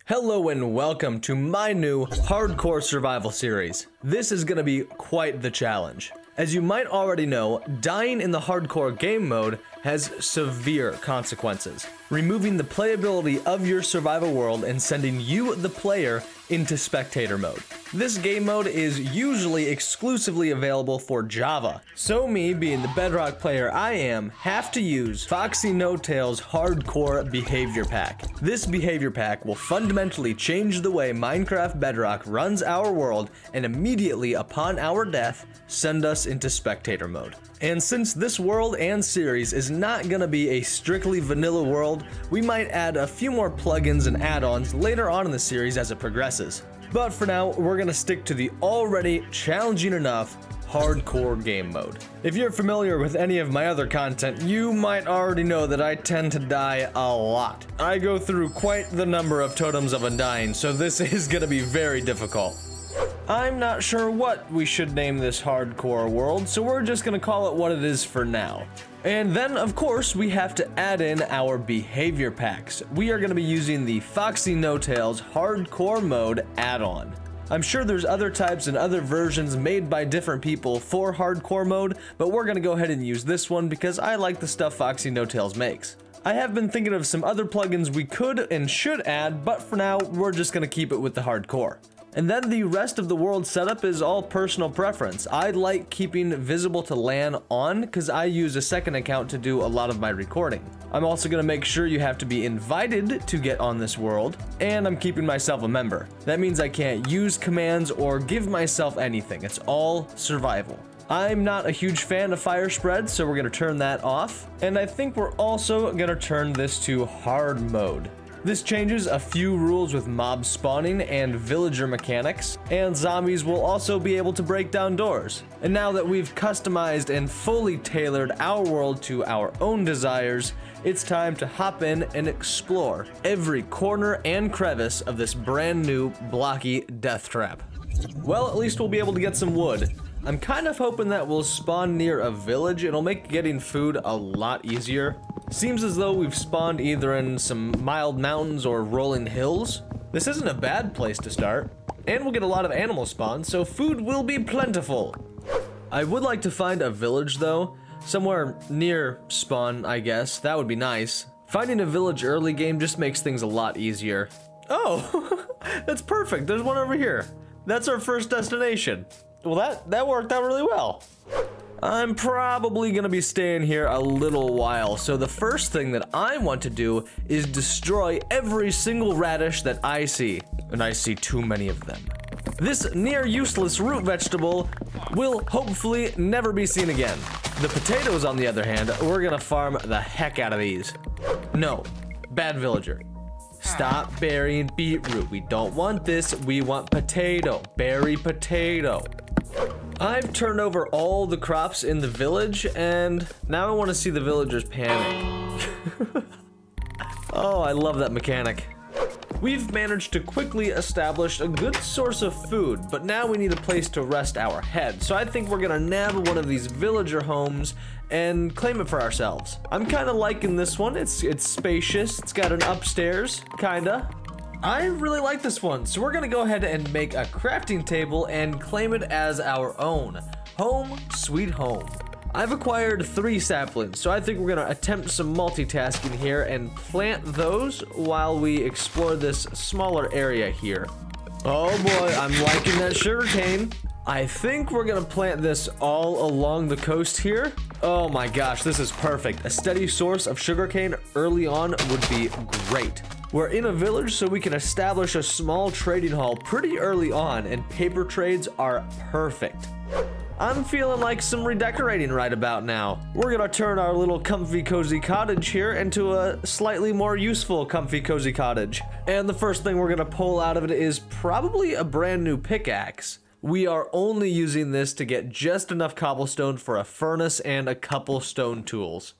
Hello and welcome to my new hardcore survival series. This is gonna be quite the challenge. As you might already know, dying in the hardcore game mode has severe consequences, removing the playability of your survival world and sending you, the player, into spectator mode. This game mode is usually exclusively available for Java, so me, being the bedrock player I am, have to use foxynotails hardcore behavior pack. This behavior pack will fundamentally change the way Minecraft Bedrock runs our world and immediately upon our death, send us into spectator mode. And since this world and series is not gonna be a strictly vanilla world, we might add a few more plugins and add-ons later on in the series as it progresses. But for now, we're gonna stick to the already challenging enough hardcore game mode. If you're familiar with any of my other content, you might already know that I tend to die a lot. I go through quite the number of totems of undying, so this is gonna be very difficult. I'm not sure what we should name this hardcore world, so we're just gonna call it what it is for now. And then, of course, we have to add in our behavior packs. We are gonna be using the foxynotails hardcore mode add-on. I'm sure there's other types and other versions made by different people for hardcore mode, but we're gonna go ahead and use this one because I like the stuff foxynotails makes. I have been thinking of some other plugins we could and should add, but for now, we're just gonna keep it with the hardcore. And then the rest of the world setup is all personal preference. I like keeping visible to LAN on because I use a second account to do a lot of my recording. I'm also going to make sure you have to be invited to get on this world, and I'm keeping myself a member. That means I can't use commands or give myself anything. It's all survival. I'm not a huge fan of fire spread, so we're going to turn that off. And I think we're also going to turn this to hard mode. This changes a few rules with mob spawning and villager mechanics, and zombies will also be able to break down doors. And now that we've customized and fully tailored our world to our own desires, it's time to hop in and explore every corner and crevice of this brand new blocky death trap. Well, at least we'll be able to get some wood. I'm kind of hoping that we'll spawn near a village. It'll make getting food a lot easier. Seems as though we've spawned either in some mild mountains or rolling hills. This isn't a bad place to start. And we'll get a lot of animal spawns, so food will be plentiful. I would like to find a village though. Somewhere near spawn, I guess. That would be nice. Finding a village early game just makes things a lot easier. Oh, that's perfect. There's one over here. That's our first destination. Well, that worked out really well. I'm probably gonna be staying here a little while, so the first thing that I want to do is destroy every single radish that I see, and I see too many of them. This near useless root vegetable will hopefully never be seen again. The potatoes, on the other hand, we're gonna farm the heck out of these. No, bad villager. Stop burying beetroot. We don't want this. We want potato. Berry potato. I've turned over all the crops in the village, and now I want to see the villagers panic. Oh, I love that mechanic. We've managed to quickly establish a good source of food, but now we need a place to rest our head. So I think we're gonna nab one of these villager homes and claim it for ourselves. I'm kind of liking this one. It's spacious. It's got an upstairs, kinda. I really like this one, so we're gonna go ahead and make a crafting table and claim it as our own. Home sweet home. I've acquired 3 saplings, so I think we're gonna attempt some multitasking here and plant those while we explore this smaller area here. Oh boy, I'm liking that sugarcane. I think we're gonna plant this all along the coast here. Oh my gosh, this is perfect. A steady source of sugarcane early on would be great. We're in a village, so we can establish a small trading hall pretty early on, and paper trades are perfect. I'm feeling like some redecorating right about now. We're gonna turn our little comfy cozy cottage here into a slightly more useful comfy cozy cottage. And the first thing we're gonna pull out of it is probably a brand new pickaxe. We are only using this to get just enough cobblestone for a furnace and a couple stone tools.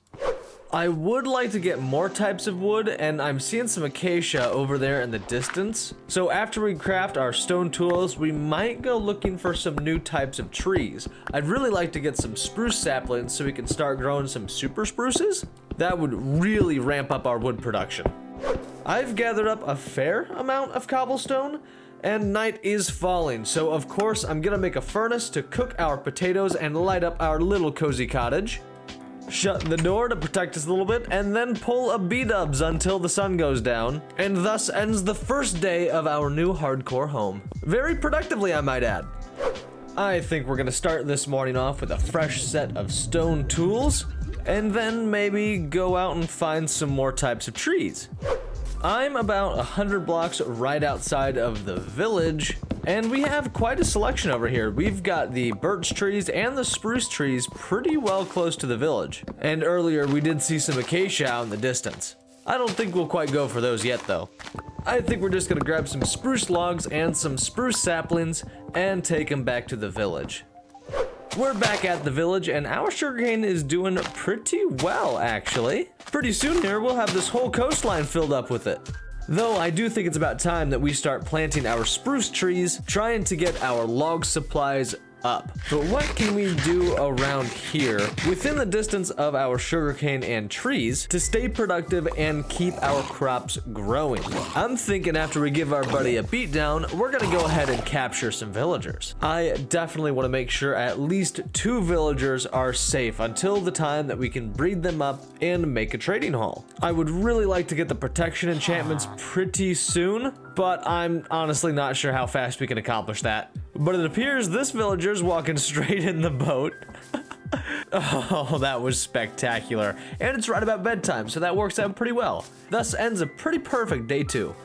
I would like to get more types of wood, and I'm seeing some acacia over there in the distance. So after we craft our stone tools, we might go looking for some new types of trees. I'd really like to get some spruce saplings so we can start growing some super spruces. That would really ramp up our wood production. I've gathered up a fair amount of cobblestone, and night is falling, so of course I'm gonna make a furnace to cook our potatoes and light up our little cozy cottage. Shut the door to protect us a little bit, and then pull a B-dubs until the sun goes down, and thus ends the first day of our new hardcore home. Very productively, I might add. I think we're gonna start this morning off with a fresh set of stone tools, and then maybe go out and find some more types of trees. I'm about 100 blocks right outside of the village, and we have quite a selection over here. We've got the birch trees and the spruce trees pretty well close to the village. And earlier we did see some acacia out in the distance. I don't think we'll quite go for those yet though. I think we're just gonna grab some spruce logs and some spruce saplings and take them back to the village. We're back at the village, and our sugarcane is doing pretty well, actually. Pretty soon here, we'll have this whole coastline filled up with it. Though I do think it's about time that we start planting our spruce trees, trying to get our log supplies up. But what can we do around here within the distance of our sugarcane and trees to stay productive and keep our crops growing? I'm thinking after we give our buddy a beatdown, we're gonna go ahead and capture some villagers. I definitely want to make sure at least 2 villagers are safe until the time that we can breed them up and make a trading hall. I would really like to get the protection enchantments pretty soon, but I'm honestly not sure how fast we can accomplish that. But it appears this villager's walking straight in the boat. Oh, that was spectacular. And it's right about bedtime, so that works out pretty well. Thus ends a pretty perfect day 2.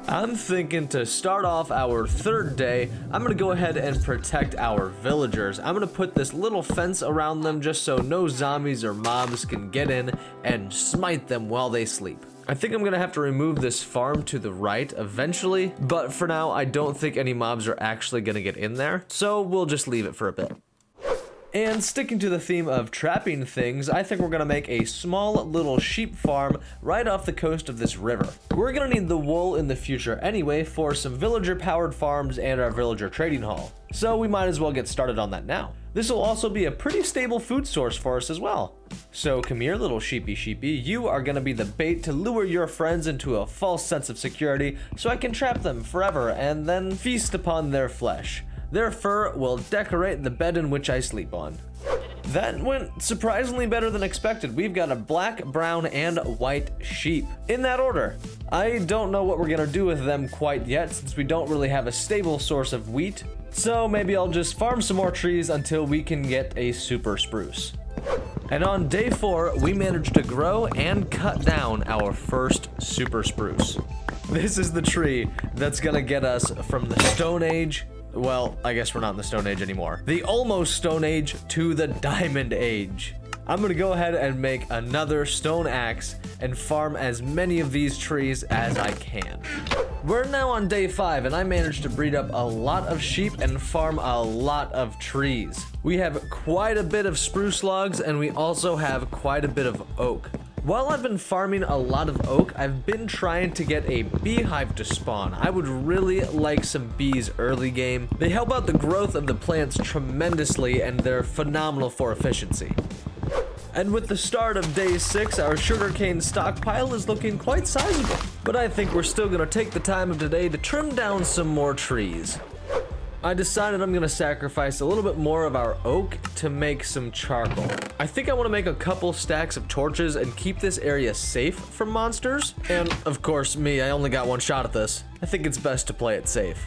I'm thinking to start off our 3rd day, I'm gonna go ahead and protect our villagers. I'm gonna put this little fence around them just so no zombies or mobs can get in and smite them while they sleep. I think I'm gonna have to remove this farm to the right eventually, but for now I don't think any mobs are actually gonna get in there, so we'll just leave it for a bit. And sticking to the theme of trapping things, I think we're gonna make a small little sheep farm right off the coast of this river. We're gonna need the wool in the future anyway for some villager powered farms and our villager trading hall, so we might as well get started on that now. This will also be a pretty stable food source for us as well. So come here, little sheepy, you are gonna be the bait to lure your friends into a false sense of security so I can trap them forever and then feast upon their flesh. Their fur will decorate the bed in which I sleep on. That went surprisingly better than expected. We've got a black, brown, and white sheep. In that order. I don't know what we're gonna do with them quite yet since we don't really have a stable source of wheat. So maybe I'll just farm some more trees until we can get a super spruce. And on day 4, we managed to grow and cut down our first super spruce. This is the tree that's gonna get us from the Stone Age, well, I guess we're not in the Stone Age anymore, the almost Stone Age to the Diamond Age. I'm gonna go ahead and make another stone axe and farm as many of these trees as I can. We're now on day 5, and I managed to breed up a lot of sheep and farm a lot of trees. We have quite a bit of spruce logs, and we also have quite a bit of oak. While I've been farming a lot of oak, I've been trying to get a beehive to spawn. I would really like some bees early game. They help out the growth of the plants tremendously, and they're phenomenal for efficiency. And with the start of day 6, our sugarcane stockpile is looking quite sizable. But I think we're still gonna take the time of today to trim down some more trees. I decided I'm gonna sacrifice a little bit more of our oak to make some charcoal. I think I wanna make a couple stacks of torches and keep this area safe from monsters. And of course, me, I only got one shot at this. I think it's best to play it safe.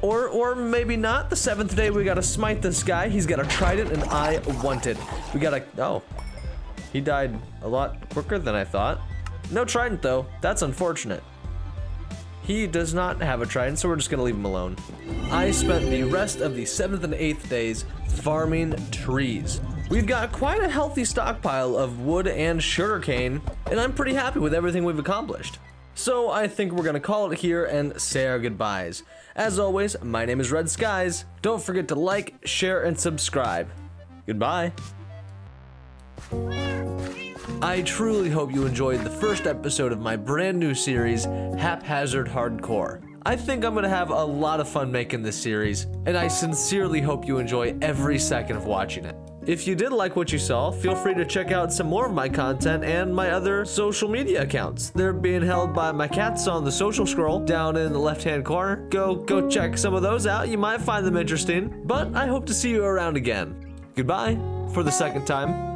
Or maybe not. The 7th day, we gotta smite this guy. He's got a trident, and I want it. We gotta, oh. He died a lot quicker than I thought. No trident, though. That's unfortunate. He does not have a trident, so we're just gonna leave him alone. I spent the rest of the 7th and 8th days farming trees. We've got quite a healthy stockpile of wood and sugarcane, and I'm pretty happy with everything we've accomplished. So I think we're gonna call it here and say our goodbyes. As always, my name is Redskies. Don't forget to like, share, and subscribe. Goodbye. I truly hope you enjoyed the first episode of my brand new series, Haphazard Hardcore. I think I'm gonna have a lot of fun making this series, and I sincerely hope you enjoy every second of watching it. If you did like what you saw, feel free to check out some more of my content and my other social media accounts. They're being held by my cats on the social scroll down in the left-hand corner. Go check some of those out. You might find them interesting, but I hope to see you around again. Goodbye for the second time.